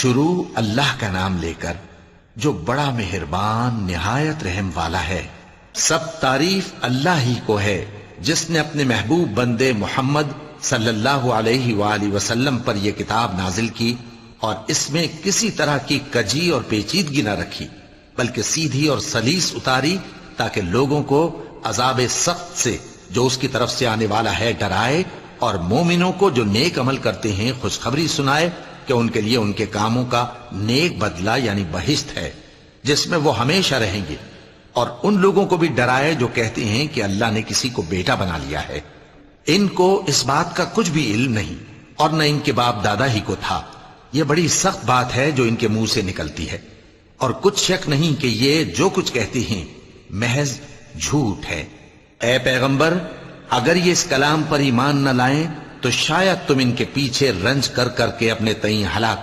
شروع اللہ کا نام لے کر جو بڑا مہربان نہایت رحم والا ہے۔ سب تعریف اللہ ہی کو ہے جس نے اپنے محبوب بندے محمد صلی اللہ علیہ وآلہ وسلم پر یہ کتاب نازل کی اور اس میں کسی طرح کی کجی اور پیچیدگی نہ رکھی، بلکہ سیدھی اور سلیس اتاری تاکہ لوگوں کو عذاب سخت سے جو اس کی طرف سے آنے والا ہے ڈرائے، اور مومنوں کو جو نیک عمل کرتے ہیں خوشخبری سنائے کہ ان کے لیے ان کے کاموں کا نیک بدلہ یعنی بہشت ہے جس میں وہ ہمیشہ رہیں گے، اور ان لوگوں کو بھی ڈرائے جو کہتے ہیں کہ اللہ نے کسی کو بیٹا بنا لیا ہے۔ ان کو اس بات کا کچھ بھی علم نہیں اور نہ ان کے باپ دادا ہی کو تھا۔ یہ بڑی سخت بات ہے جو ان کے منہ سے نکلتی ہے، اور کچھ شک نہیں کہ یہ جو کچھ کہتے ہیں محض جھوٹ ہے۔ اے پیغمبر، اگر یہ اس کلام پر ایمان نہ لائیں تو شاید تم ان کے پیچھے رنج کر کر کے اپنے تئیں ہلاک